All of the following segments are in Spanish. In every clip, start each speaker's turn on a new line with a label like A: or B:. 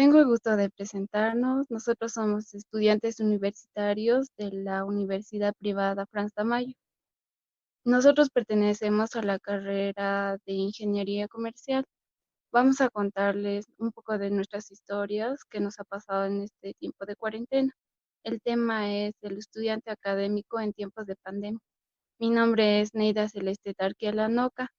A: Tengo el gusto de presentarnos. Nosotros somos estudiantes universitarios de la Universidad Privada Franz Tamayo. Nosotros pertenecemos a la carrera de Ingeniería Comercial. Vamos a contarles un poco de nuestras historias que nos ha pasado en este tiempo de cuarentena. El tema es el estudiante académico en tiempos de pandemia. Mi nombre es Neida Celeste Tarquialanoca.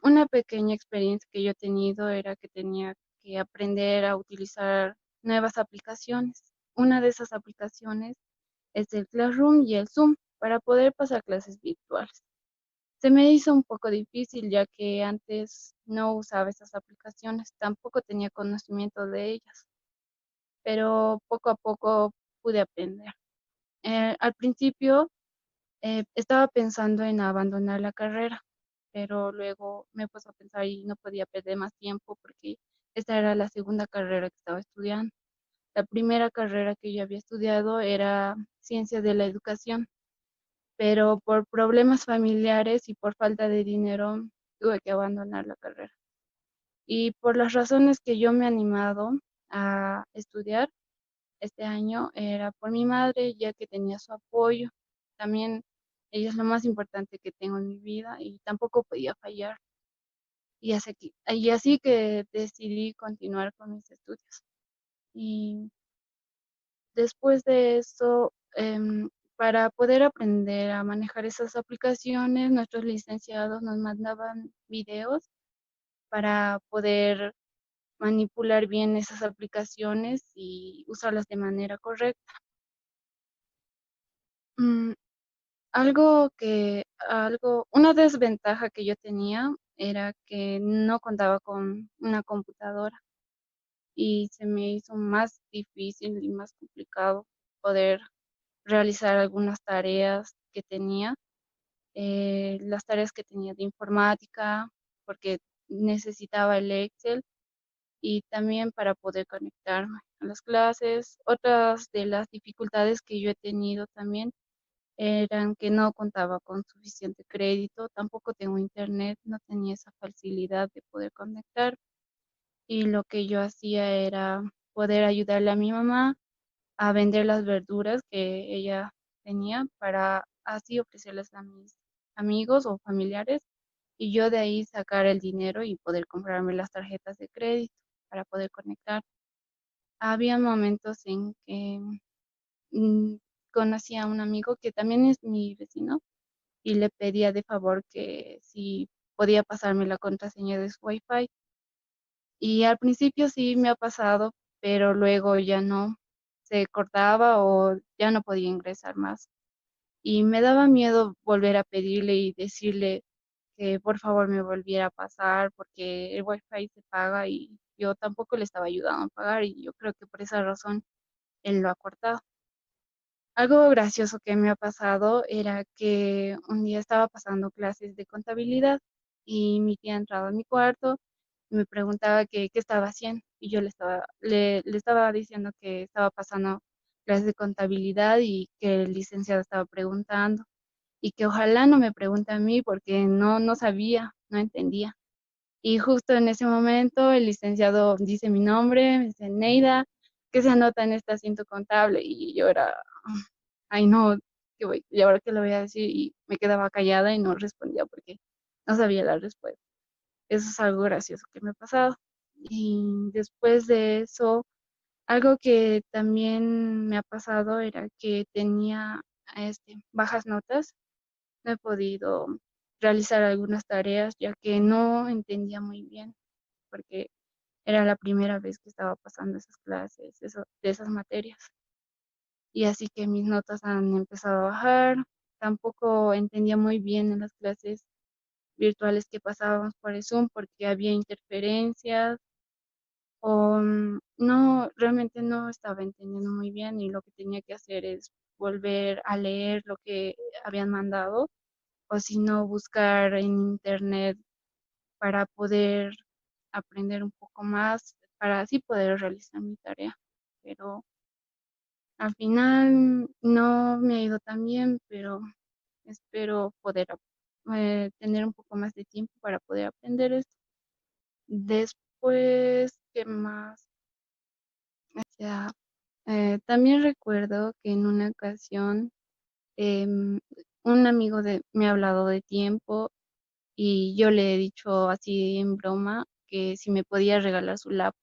A: Una pequeña experiencia que yo he tenido era que tenía que aprender a utilizar nuevas aplicaciones. Una de esas aplicaciones es el Classroom y el Zoom para poder pasar clases virtuales. Se me hizo un poco difícil ya que antes no usaba esas aplicaciones, tampoco tenía conocimiento de ellas, pero poco a poco pude aprender. Al principio estaba pensando en abandonar la carrera, pero luego me puse a pensar y no podía perder más tiempo porque esta era la segunda carrera que estaba estudiando. La primera carrera que yo había estudiado era Ciencias de la Educación, pero por problemas familiares y por falta de dinero tuve que abandonar la carrera. Y por las razones que yo me he animado a estudiar este año era por mi madre, ya que tenía su apoyo. También ella es lo más importante que tengo en mi vida y tampoco podía fallar. Y así que decidí continuar con mis estudios. Y después de eso, para poder aprender a manejar esas aplicaciones, nuestros licenciados nos mandaban videos para poder manipular bien esas aplicaciones y usarlas de manera correcta. Mm, una desventaja que yo tenía era que no contaba con una computadora y se me hizo más difícil y más complicado poder realizar algunas tareas que tenía, las tareas que tenía de informática, porque necesitaba el Excel y también para poder conectarme a las clases. Otras de las dificultades que yo he tenido también eran que no contaba con suficiente crédito, tampoco tengo internet, no tenía esa facilidad de poder conectar y lo que yo hacía era poder ayudarle a mi mamá a vender las verduras que ella tenía para así ofrecerlas a mis amigos o familiares y yo de ahí sacar el dinero y poder comprarme las tarjetas de crédito para poder conectar. Había momentos en que mm, conocí a un amigo que también es mi vecino y le pedía de favor que si podía pasarme la contraseña de su Wi-Fi. Y al principio sí me ha pasado, pero luego ya no, se cortaba o ya no podía ingresar más. Y me daba miedo volver a pedirle y decirle que por favor me volviera a pasar porque el Wi-Fi se paga y yo tampoco le estaba ayudando a pagar y yo creo que por esa razón él lo ha cortado. Algo gracioso que me ha pasado era que un día estaba pasando clases de contabilidad y mi tía entraba a mi cuarto y me preguntaba qué estaba haciendo y yo le estaba diciendo que estaba pasando clases de contabilidad y que el licenciado estaba preguntando y que ojalá no me pregunte a mí porque no sabía, no entendía. Y justo en ese momento el licenciado dice mi nombre, me dice Neida, ¿qué se anota en este asiento contable? Y yo era, ay no, ¿y ahora qué le voy a decir? Y me quedaba callada y no respondía porque no sabía la respuesta. Eso es algo gracioso que me ha pasado. Y después de eso, algo que también me ha pasado era que tenía bajas notas. No he podido realizar algunas tareas ya que no entendía muy bien porque era la primera vez que estaba pasando esas clases, de esas materias. Y así que mis notas han empezado a bajar. Tampoco entendía muy bien en las clases virtuales que pasábamos por el Zoom porque había interferencias o no, realmente no estaba entendiendo muy bien y lo que tenía que hacer es volver a leer lo que habían mandado o si no buscar en internet para poder aprender un poco más, para así poder realizar mi tarea. Pero al final no me ha ido tan bien, pero espero poder tener un poco más de tiempo para poder aprender esto. Después, ¿qué más? Ya, también recuerdo que en una ocasión em, un amigo me ha hablado de tiempo y yo le he dicho así en broma que si me podía regalar su laptop.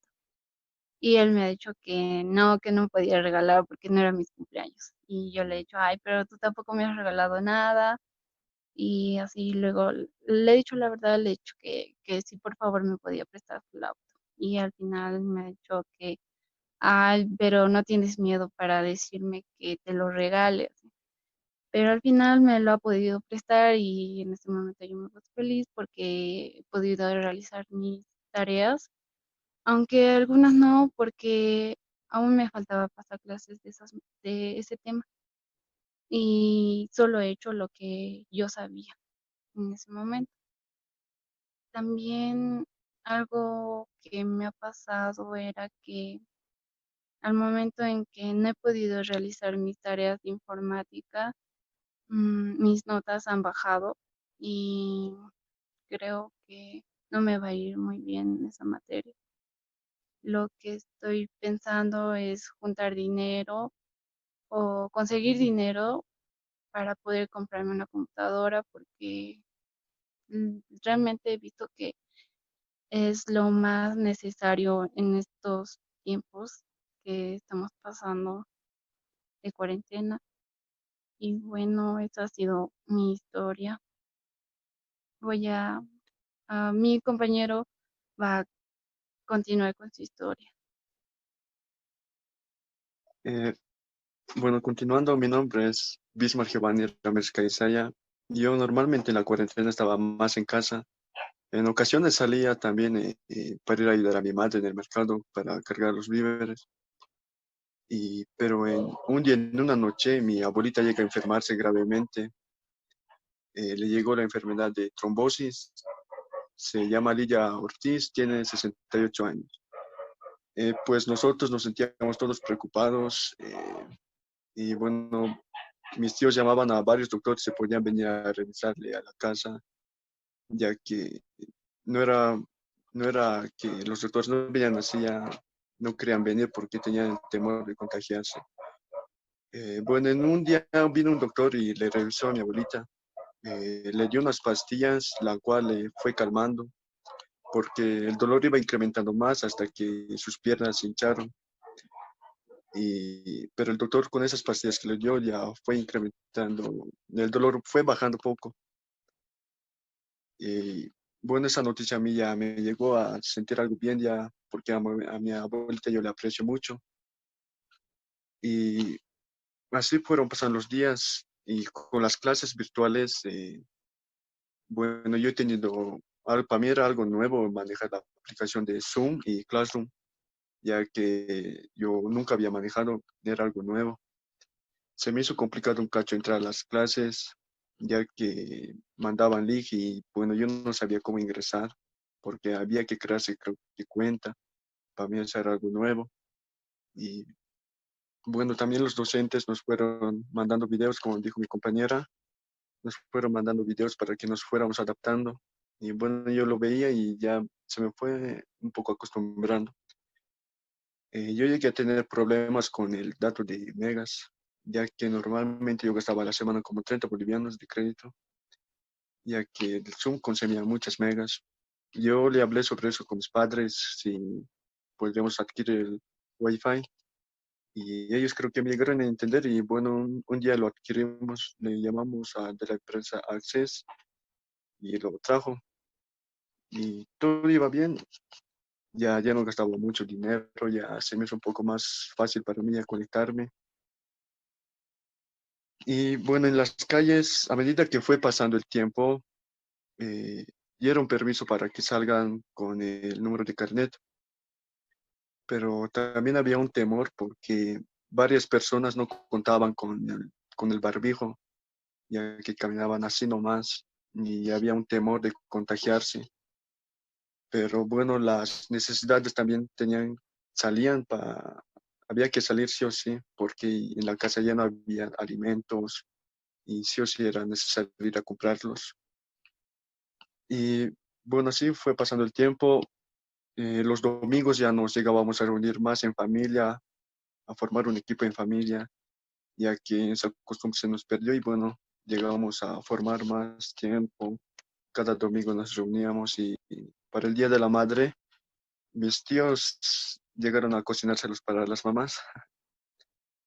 A: Y él me ha dicho que no me podía regalar porque no era mis cumpleaños. Y yo le he dicho, ay, pero tú tampoco me has regalado nada. Y así luego le he dicho la verdad, le he dicho que sí, por favor me podía prestar su laptop. Y al final me ha dicho que, ay, pero no tienes miedo para decirme que te lo regales. Pero al final me lo ha podido prestar y en este momento yo me voy feliz porque he podido realizar mis tareas, aunque algunas no, porque aún me faltaba pasar clases de ese tema y solo he hecho lo que yo sabía en ese momento. También algo que me ha pasado era que al momento en que no he podido realizar mis tareas de informática, mis notas han bajado y creo que no me va a ir muy bien en esa materia. Lo que estoy pensando es juntar dinero o conseguir dinero para poder comprarme una computadora porque realmente he visto que es lo más necesario en estos tiempos que estamos pasando de cuarentena. Y bueno, esa ha sido mi historia. Voy a mi compañero va a continuar con su historia.
B: Eh, bueno, continuando, mi nombre es Bismar Giovanni Ramírez Caizaya. Yo normalmente en la cuarentena estaba más en casa. En ocasiones salía también para ir a ayudar a mi madre en el mercado para cargar los víveres. Pero un día, en una noche, mi abuelita llega a enfermarse gravemente. Le llegó la enfermedad de trombosis. Se llama Lilla Ortiz, tiene 68 años. Pues nosotros nos sentíamos todos preocupados y bueno, mis tíos llamaban a varios doctores, se podían venir a revisarle a la casa, ya que no era, no era que los doctores no venían así, no querían venir porque tenían el temor de contagiarse. Bueno, en un día vino un doctor y le revisó a mi abuelita, le dio unas pastillas, la cual le fue calmando, porque el dolor iba incrementando más hasta que sus piernas se hincharon. Pero el doctor con esas pastillas que le dio ya fue incrementando, el dolor fue bajando poco. Y bueno, esa noticia a mí ya me llegó a sentir algo bien ya, porque a mi abuelita yo le aprecio mucho. Y así fueron pasando los días y con las clases virtuales, bueno, yo he tenido, para mí era algo nuevo manejar la aplicación de Zoom y Classroom, ya que yo nunca había manejado, era algo nuevo. Se me hizo complicado un cacho entrar a las clases, ya que mandaban link y bueno, yo no sabía cómo ingresar, porque había que crearse creo que cuenta, para mí eso era algo nuevo. Y bueno, también los docentes nos fueron mandando videos, como dijo mi compañera, nos fueron mandando videos para que nos fuéramos adaptando. Y bueno, yo lo veía y ya se me fue un poco acostumbrando. Yo llegué a tener problemas con el dato de megas, ya que normalmente yo gastaba a la semana como 30 bolivianos de crédito, ya que el Zoom consumía muchas megas. Yo le hablé sobre eso con mis padres, si podríamos adquirir el Wi-Fi, y ellos creo que me llegaron a entender y bueno, un día lo adquirimos, le llamamos a, de la empresa Access y lo trajo y todo iba bien. Ya no gastaba mucho dinero, ya se me hizo un poco más fácil para mí a conectarme. Y bueno, en las calles, a medida que fue pasando el tiempo, eh, dieron permiso para que salgan con el número de carnet, pero también había un temor porque varias personas no contaban con el barbijo, ya que caminaban así nomás y había un temor de contagiarse. Pero bueno, las necesidades también salían había que salir sí o sí, porque en la casa ya no había alimentos y sí o sí era necesario ir a comprarlos. Y bueno, así fue pasando el tiempo. Los domingos ya nos llegábamos a reunir más en familia, a formar un equipo en familia, ya que esa costumbre se nos perdió y bueno, llegamos a formar más tiempo. Cada domingo nos reuníamos y para el Día de la Madre, mis tíos llegaron a cocinárselos para las mamás.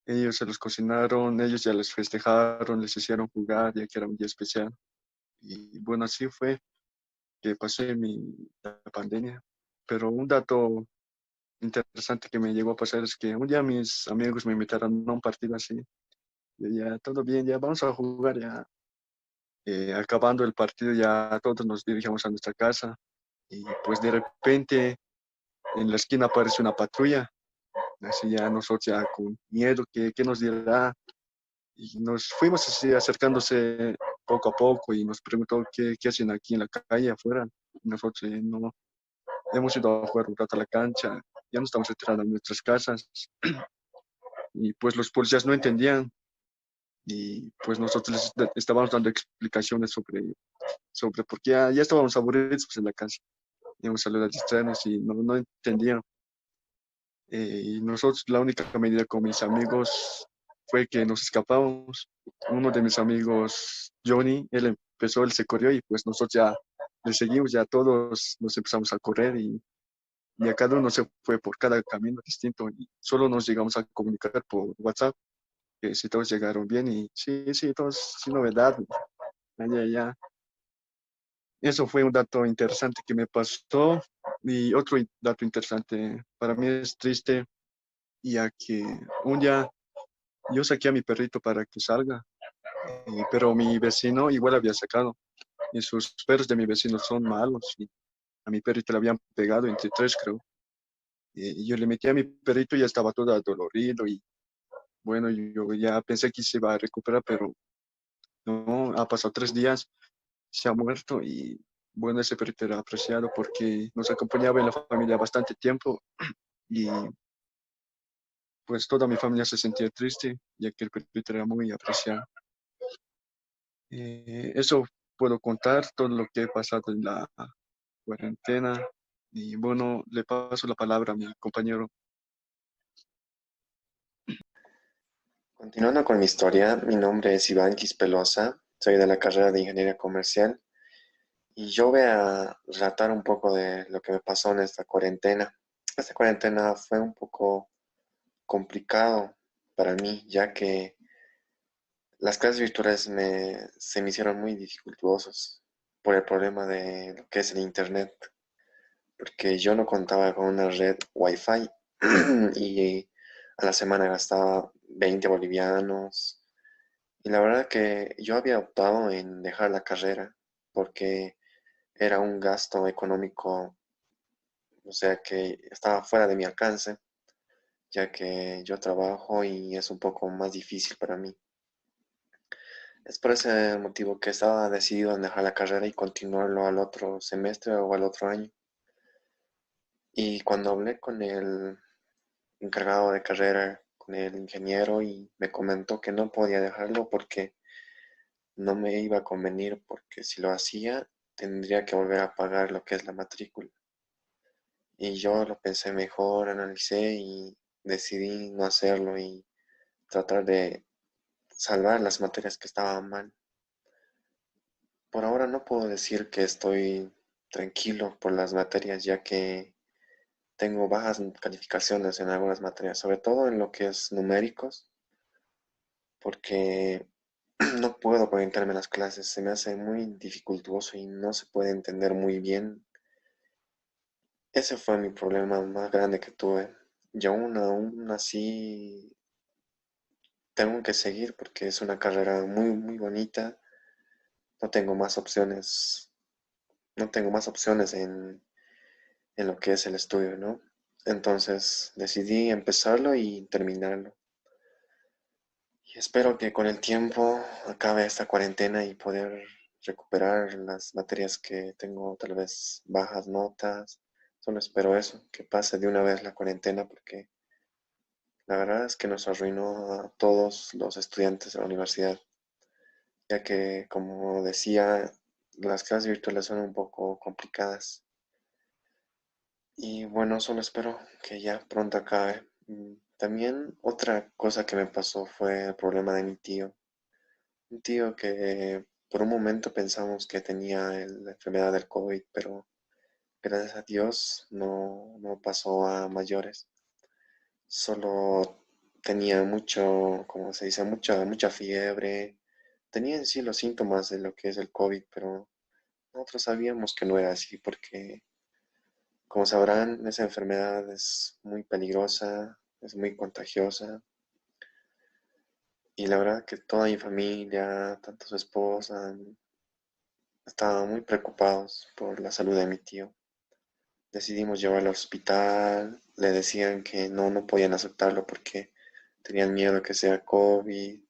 B: Ellos se los cocinaron, ellos ya les festejaron, les hicieron jugar, ya que era un día especial. Y bueno, así fue que pasé la pandemia. Pero un dato interesante que me llegó a pasar es que un día mis amigos me invitaron a un partido así. Y ya, todo bien, ya vamos a jugar, ya. Acabando el partido, ya todos nos dirigimos a nuestra casa. Y pues de repente en la esquina aparece una patrulla. Así ya nosotros ya con miedo, ¿qué nos dirá? Y nos fuimos así acercándose poco a poco y nos preguntó qué hacen aquí en la calle afuera. Y nosotros no hemos ido a jugar un rato a la cancha, ya nos estamos retirando a nuestras casas y pues los policías no entendían y pues nosotros les estábamos dando explicaciones sobre por qué ya estábamos aburridos pues, en la casa. Íbamos a salido a distraernos y no entendían. Y nosotros la única medida con mis amigos fue que nos escapamos. Uno de mis amigos, Johnny, él se corrió y pues nosotros ya le seguimos, ya todos nos empezamos a correr y a cada uno se fue por cada camino distinto y solo nos llegamos a comunicar por WhatsApp, que si todos llegaron bien y sí, todos sin novedad, ya. Eso fue un dato interesante que me pasó y otro dato interesante para mí es triste, ya que un día yo saqué a mi perrito para que salga, pero mi vecino igual había sacado y sus perros de mi vecino son malos y a mi perrito le habían pegado entre tres, creo. Y yo le metí a mi perrito y ya estaba todo adolorido y bueno, yo ya pensé que se iba a recuperar, pero no, ha pasado 3 días, se ha muerto y bueno, ese perrito era apreciado porque nos acompañaba en la familia bastante tiempo y pues toda mi familia se sentía triste ya que el perrito era muy apreciado. Eso puedo contar, todo lo que he pasado en la cuarentena y bueno, le paso la palabra a mi compañero.
C: Continuando con mi historia, mi nombre es Iván Quispelosa, soy de la carrera de Ingeniería Comercial y yo voy a relatar un poco de lo que me pasó en esta cuarentena. Esta cuarentena fue un poco complicado para mí, ya que las clases virtuales se me hicieron muy dificultuosas por el problema de lo que es el internet, porque yo no contaba con una red Wi-Fi y a la semana gastaba 20 bolivianos. Y la verdad que yo había optado en dejar la carrera porque era un gasto económico, o sea que estaba fuera de mi alcance, ya que yo trabajo y es un poco más difícil para mí. Es por ese motivo que estaba decidido en dejar la carrera y continuarlo al otro semestre o al otro año. Y cuando hablé con el encargado de carrera, con el ingeniero, y me comentó que no podía dejarlo porque no me iba a convenir, porque si lo hacía tendría que volver a pagar lo que es la matrícula. Y yo lo pensé mejor, analicé y decidí no hacerlo y tratar de salvar las materias que estaban mal. Por ahora no puedo decir que estoy tranquilo por las materias, ya que tengo bajas calificaciones en algunas materias, sobre todo en lo que es numéricos, porque no puedo conectarme a las clases, se me hace muy dificultuoso y no se puede entender muy bien. Ese fue mi problema más grande que tuve. Y aún así tengo que seguir porque es una carrera muy bonita. No tengo más opciones, no tengo más opciones en lo que es el estudio, ¿no? Entonces decidí empezarlo y terminarlo. Y espero que con el tiempo acabe esta cuarentena y poder recuperar las materias que tengo tal vez bajas notas. Solo espero eso, que pase de una vez la cuarentena porque la verdad es que nos arruinó a todos los estudiantes de la universidad, ya que, como decía, las clases virtuales son un poco complicadas. Y bueno, solo espero que ya pronto acabe. También otra cosa que me pasó fue el problema de mi tío. Un tío que por un momento pensamos que tenía la enfermedad del COVID, pero gracias a Dios no pasó a mayores. Solo tenía mucho, como se dice, mucha fiebre. Tenía en sí los síntomas de lo que es el COVID, pero nosotros sabíamos que no era así porque, como sabrán, esa enfermedad es muy peligrosa, es muy contagiosa. Y la verdad que toda mi familia, tanto su esposa, estaban muy preocupados por la salud de mi tío. Decidimos llevarlo al hospital, le decían que no podían aceptarlo porque tenían miedo que sea COVID.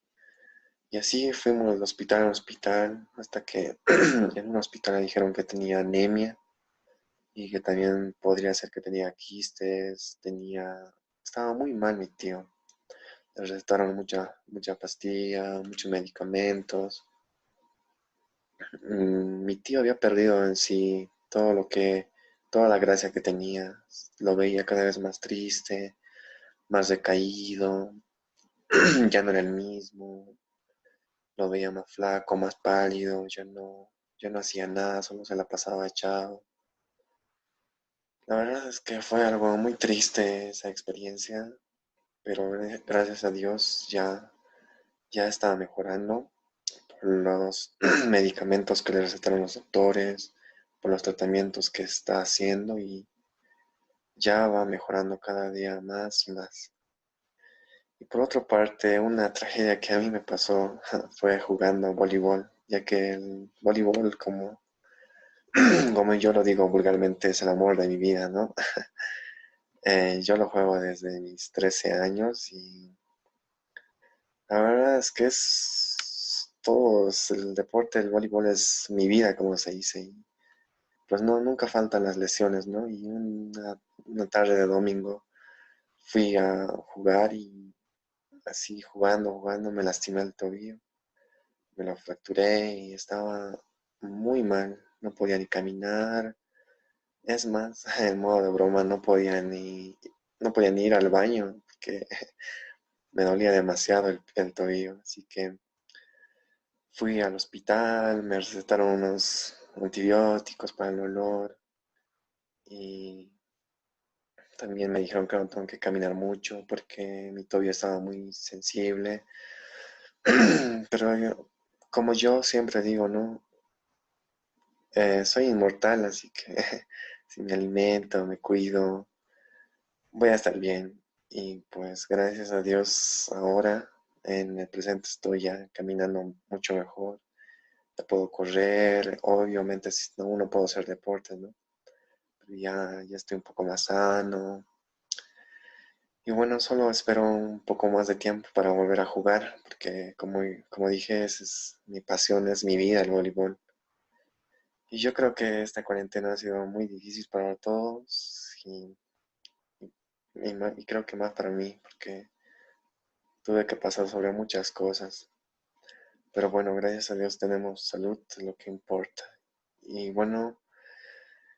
C: Y así fuimos de hospital a hospital hasta que en un hospital le dijeron que tenía anemia y que también podría ser que tenía quistes, estaba muy mal mi tío. Le recetaron mucha pastilla, muchos medicamentos. Mi tío había perdido en sí toda la gracia que tenía. Lo veía cada vez más triste, más decaído, ya no era el mismo. Lo veía más flaco, más pálido, ya no hacía nada, solo se la pasaba echado. La verdad es que fue algo muy triste esa experiencia, pero gracias a Dios ya estaba mejorando por los medicamentos que le recetaron los doctores, por los tratamientos que está haciendo y ya va mejorando cada día más y más. Y por otra parte, una tragedia que a mí me pasó fue jugando voleibol, ya que el voleibol, como yo lo digo vulgarmente, es el amor de mi vida, ¿no? Yo lo juego desde mis 13 años y la verdad es que el deporte, el voleibol es mi vida, como se dice. Y pues no, nunca faltan las lesiones, ¿no? Y una tarde de domingo fui a jugar y así jugando, me lastimé el tobillo, me lo fracturé y estaba muy mal, no podía ni caminar. Es más, en modo de broma, no podía ni ir al baño porque me dolía demasiado el tobillo. Así que fui al hospital, me recetaron unos antibióticos para el dolor y también me dijeron que no tengo que caminar mucho porque mi tobillo estaba muy sensible. Pero como yo siempre digo, ¿no? Soy inmortal, así que si me alimento, me cuido, voy a estar bien. Y pues gracias a Dios ahora en el presente estoy ya caminando mucho mejor. Ya puedo correr, obviamente si no puedo hacer deportes, ¿no? Pero ya estoy un poco más sano. Y bueno, solo espero un poco más de tiempo para volver a jugar, porque como dije, esa es mi pasión, es mi vida el voleibol. Y yo creo que esta cuarentena ha sido muy difícil para todos y creo que más para mí, porque tuve que pasar sobre muchas cosas. Pero bueno, gracias a Dios tenemos salud, es lo que importa. Y bueno,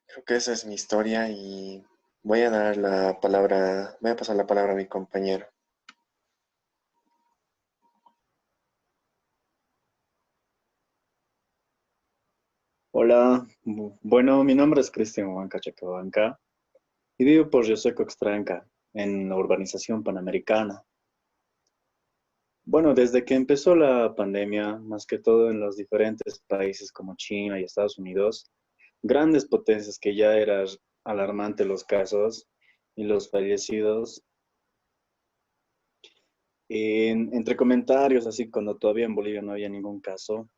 C: creo que esa es mi historia y voy a pasar la palabra a mi compañero.
D: Hola, bueno, mi nombre es Cristian Huanca Chacabanca y vivo por Río Seco Extranca, en la urbanización panamericana. Bueno, desde que empezó la pandemia, más que todo en los diferentes países como China y Estados Unidos, grandes potencias que ya eran alarmantes los casos y los fallecidos, entre comentarios, así cuando todavía en Bolivia no había ningún caso,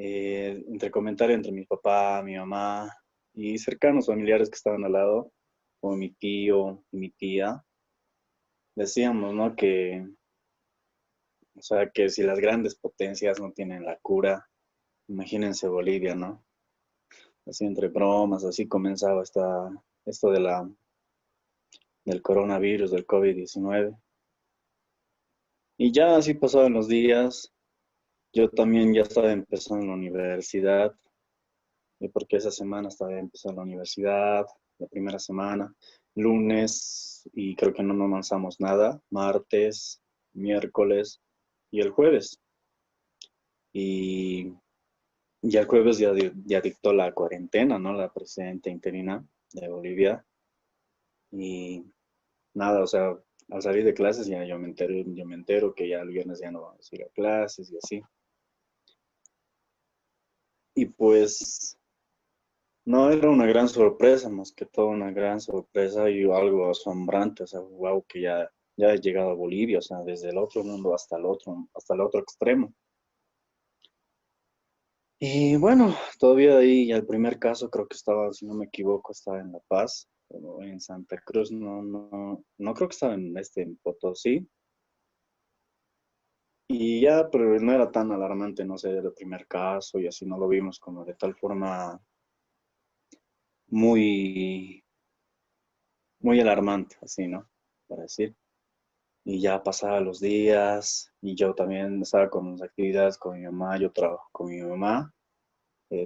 D: entre comentarios entre mi papá, mi mamá y cercanos familiares que estaban al lado, como mi tío y mi tía, decíamos, ¿no? O sea, que si las grandes potencias no tienen la cura, imagínense Bolivia, ¿no? Así entre bromas, así comenzaba esto del coronavirus, del COVID-19. Y ya así pasaban los días, yo también ya estaba empezando la universidad, y porque esa semana estaba empezando la universidad, la primera semana. lunes y creo que no avanzamos nada, martes, miércoles y el jueves. Y ya el jueves ya dictó la cuarentena, ¿no? La presidenta interina de Bolivia. Y nada, o sea, al salir de clases ya yo me entero que ya el viernes ya no vamos a ir a clases y así. Y pues no era una gran sorpresa, más que todo una gran sorpresa y algo asombrante, o sea, wow, que ya he llegado a Bolivia, o sea, desde el otro mundo hasta el otro extremo. Y bueno, todavía ahí el primer caso creo que estaba, si no me equivoco, estaba en La Paz, o en Santa Cruz, no creo que estaba en Potosí. Y ya, pero no era tan alarmante, no sé, el primer caso y así no lo vimos como de tal forma muy, muy alarmante, así, ¿no? Para decir. Y ya pasaban los días y yo también estaba con mis actividades con mi mamá, yo trabajo con mi mamá.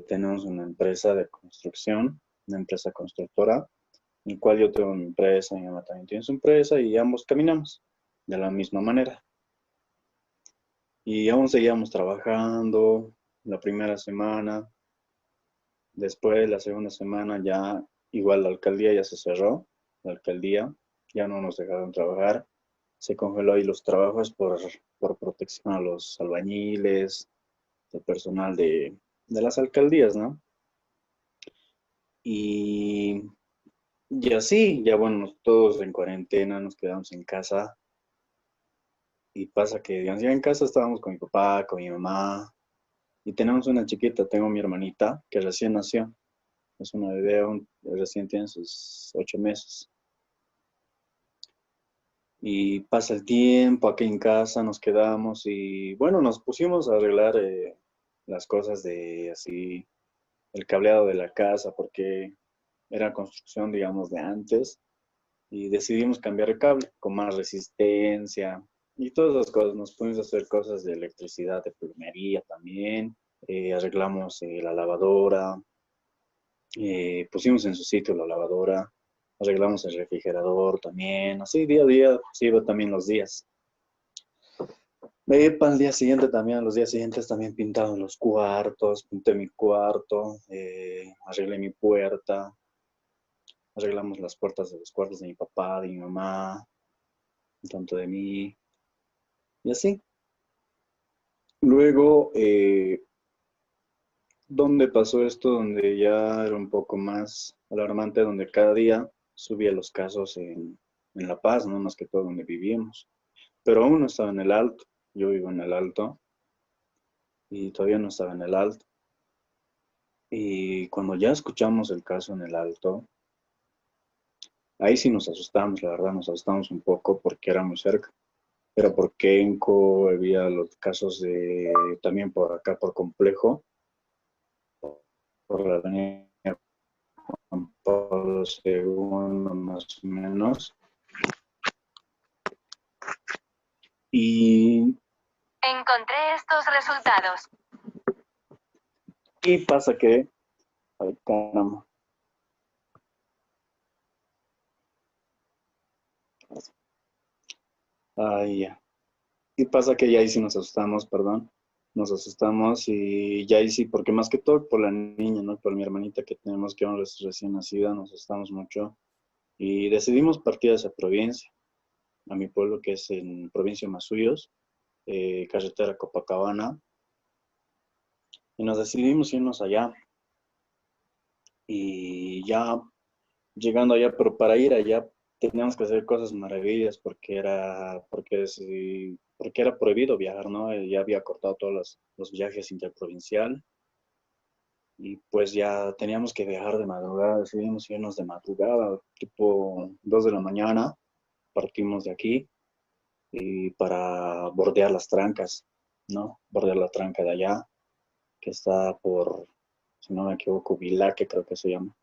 D: Tenemos una empresa de construcción, una empresa constructora, en la cual yo tengo mi empresa, mi mamá también tiene su empresa y ambos caminamos de la misma manera. Y aún seguíamos trabajando la primera semana, después la segunda semana ya igual la alcaldía ya se cerró, la alcaldía ya no nos dejaron trabajar, se congeló ahí los trabajos por protección a los albañiles, el personal de las alcaldías, ¿no? Y y así, ya bueno, todos en cuarentena, nos quedamos en casa. Y pasa que, digamos, ya en casa estábamos con mi papá, con mi mamá. Y tenemos una chiquita, tengo mi hermanita, que recién nació. Es una bebé, recién tiene sus 8 meses. Y pasa el tiempo, aquí en casa nos quedamos y bueno, nos pusimos a arreglar las cosas de así, el cableado de la casa, porque era construcción, digamos, de antes. Y decidimos cambiar el cable con más resistencia y todas las cosas. Nos fuimos a hacer cosas de electricidad, de plomería también. Arreglamos la lavadora, pusimos en su sitio la lavadora, arreglamos el refrigerador también. Así día a día, sí, iba también los días. Para el día siguiente también, los días siguientes también pintaron los cuartos, pinté mi cuarto, arreglé mi puerta, arreglamos las puertas de los cuartos de mi papá, de mi mamá, tanto de mí, y así. Luego, ¿dónde pasó esto? Donde ya era un poco más alarmante, donde cada día subía los casos en La Paz, ¿no? Más que todo donde vivíamos. Pero aún no estaba en el Alto. Yo vivo en el Alto y todavía no estaba en el Alto. Y cuando ya escuchamos el caso en el Alto, ahí sí nos asustamos, la verdad, nos asustamos un poco porque era muy cerca. Era por Kenco, había los casos también por acá, por Complejo, por la avenida Juan Pablo II más o menos. Y,
E: Encontré estos resultados.
D: y pasa que, ay, caramba. Ay, ya. Y pasa que ya ahí sí nos asustamos, perdón. Nos asustamos y ya ahí sí, porque más que todo por la niña, ¿no? Por mi hermanita que tenemos que aún recién nacida, nos asustamos mucho. Y decidimos partir a esa provincia, a mi pueblo que es en provincia de Masuyos, carretera Copacabana. Y nos decidimos irnos allá. Y ya llegando allá, pero para ir allá teníamos que hacer cosas maravillas porque era prohibido viajar, ¿no? Ya había cortado todos los viajes interprovincial y pues ya teníamos que viajar de madrugada, decidimos irnos de madrugada, tipo 2 de la mañana, partimos de aquí y para bordear las trancas, ¿no? Bordear la tranca de allá, que está por, si no me equivoco, Vilaque creo que se llama.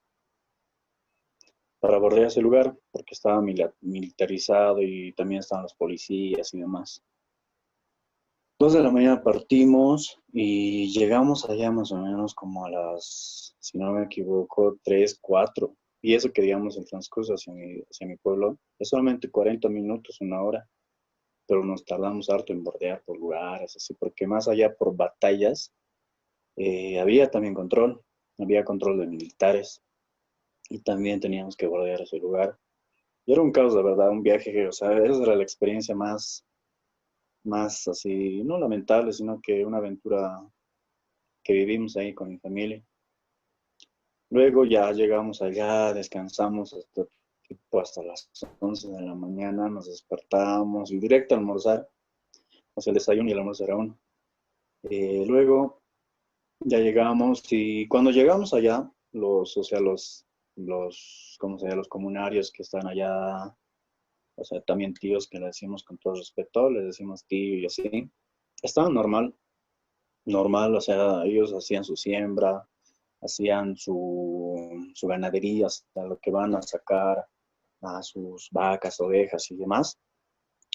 D: Para bordear ese lugar, porque estaba militarizado y también estaban los policías y demás. 2 de la mañana partimos y llegamos allá más o menos como a las, si no me equivoco, 3, 4. Y eso que digamos el transcurso hacia mi pueblo es solamente 40 minutos, una hora, pero nos tardamos harto en bordear por lugares, así, porque más allá por batallas, había también control, había control de militares y también teníamos que bordear ese lugar. Y era un caos, de verdad, un viaje que, o sea, esa era la experiencia más así, no lamentable, sino que una aventura que vivimos ahí con mi familia. Luego ya llegamos allá, descansamos hasta, tipo, hasta las 11 de la mañana, nos despertamos y directo a almorzar, o sea, el desayuno y el almuerzo era uno. Luego ya llegamos y cuando llegamos allá, o sea, ¿cómo se llama? Los comunarios que están allá, o sea, también tíos que le decimos con todo respeto, les decimos tío y así, estaban normal, o sea, ellos hacían su siembra, hacían su ganadería, hasta lo que van a sacar a sus vacas, ovejas y demás.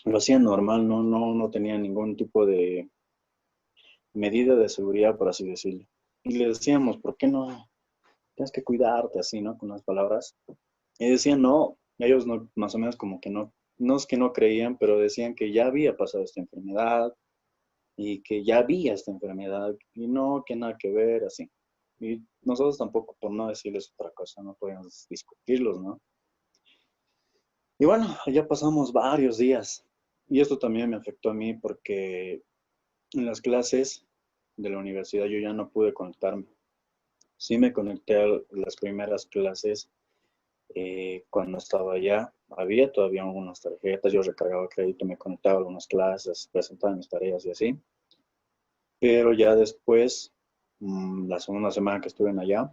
D: Lo hacían normal, no tenían ningún tipo de medida de seguridad, por así decirlo. Y le decíamos, ¿por qué no? Tienes que cuidarte, así, ¿no? Con las palabras. Y decían, no, ellos no, más o menos como que no es que no creían, pero decían que ya había pasado esta enfermedad y que ya había esta enfermedad y no, que nada que ver, así. Y nosotros tampoco, por no decirles otra cosa, no podíamos discutirlos, ¿no? Y bueno, ya pasamos varios días. Y esto también me afectó a mí porque en las clases de la universidad yo ya no pude conectarme. Sí me conecté a las primeras clases cuando estaba allá. Había todavía algunas tarjetas, yo recargaba crédito, me conectaba a algunas clases, presentaba mis tareas y así. Pero ya después, la segunda semana que estuve en allá,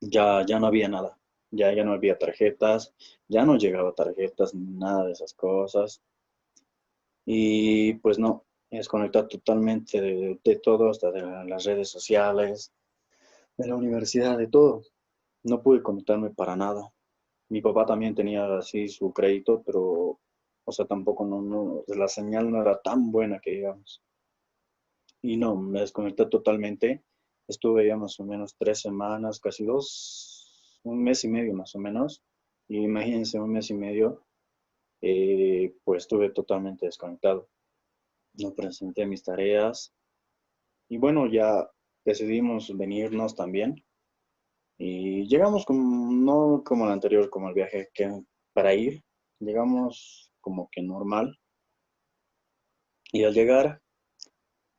D: ya no había nada. Ya no había tarjetas, ya no llegaba tarjetas, nada de esas cosas. Y pues no, desconectar totalmente de todo, hasta de las redes sociales, de la universidad, de todo. No pude conectarme para nada. Mi papá también tenía así su crédito, pero, o sea, tampoco la señal no era tan buena que digamos. Y no, me desconecté totalmente. Estuve ya más o menos 3 semanas, casi dos, un mes y medio más o menos. Y imagínense, un mes y medio, pues estuve totalmente desconectado. No presenté mis tareas. Y bueno, ya decidimos venirnos también. Y llegamos no como el anterior, como el viaje que para ir, llegamos como que normal. Y al llegar,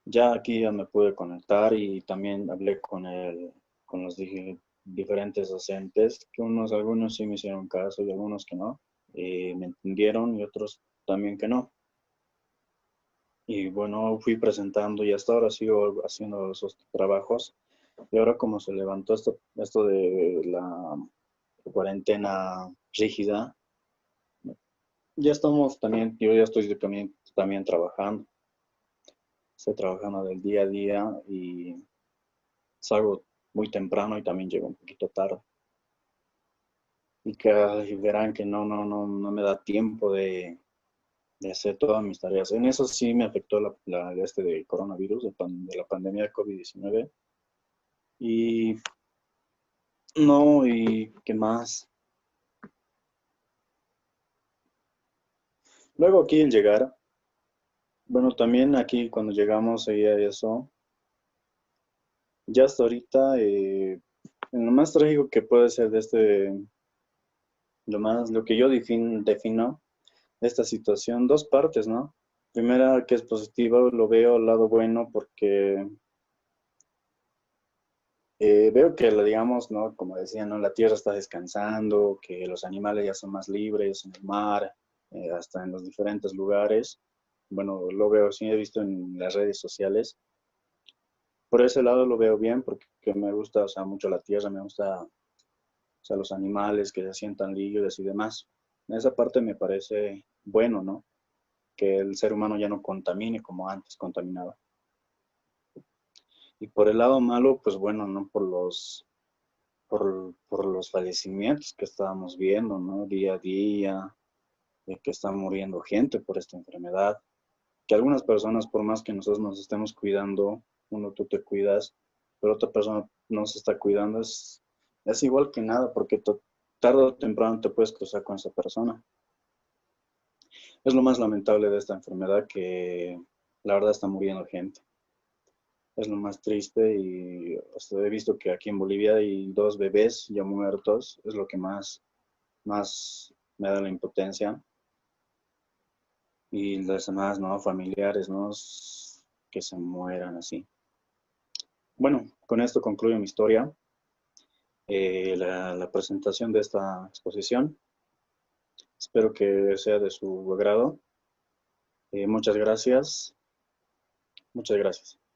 D: ya aquí ya me pude conectar y también hablé con los diferentes docentes, que algunos sí me hicieron caso y algunos que no. Me entendieron y otros también que no. Y bueno, fui presentando y hasta ahora sigo haciendo esos trabajos. Y ahora como se levantó esto de la cuarentena rígida, ya estamos también, yo ya estoy también trabajando. Estoy trabajando del día a día y salgo muy temprano y también llego un poquito tarde. Y verán que no me da tiempo de hacer todas mis tareas. En eso sí me afectó este de coronavirus, de la pandemia de COVID-19. Y no, y qué más. Luego aquí el llegar, bueno, también aquí cuando llegamos seguía eso. Ya hasta ahorita, lo más trágico que puede ser lo que yo defino de esta situación, dos partes, ¿no? Primera, que es positiva, lo veo al lado bueno porque veo que, digamos, ¿no? Como decía, ¿no? La tierra está descansando, que los animales ya son más libres en el mar, hasta en los diferentes lugares. Bueno, lo veo, sí he visto en las redes sociales. Por ese lado lo veo bien porque me gusta, o sea, mucho la tierra, me gusta, o sea, los animales que se sientan libres y demás. En esa parte me parece bueno, ¿no? Que el ser humano ya no contamine como antes contaminaba. Y por el lado malo, pues bueno, ¿no? Por los fallecimientos que estábamos viendo, ¿no? Día a día, de que está muriendo gente por esta enfermedad. Que algunas personas, por más que nosotros nos estemos cuidando, tú te cuidas, pero otra persona no se está cuidando, es igual que nada, porque tarde o temprano te puedes cruzar con esa persona. Es lo más lamentable de esta enfermedad, que la verdad está muriendo gente. Es lo más triste, y hasta he visto que aquí en Bolivia hay 2 bebés ya muertos. Es lo que más me da la impotencia. Y las demás, ¿no? Familiares, ¿no? Que se mueran así. Bueno, con esto concluyo mi historia, la presentación de esta exposición. Espero que sea de su agrado. Muchas gracias. Muchas gracias.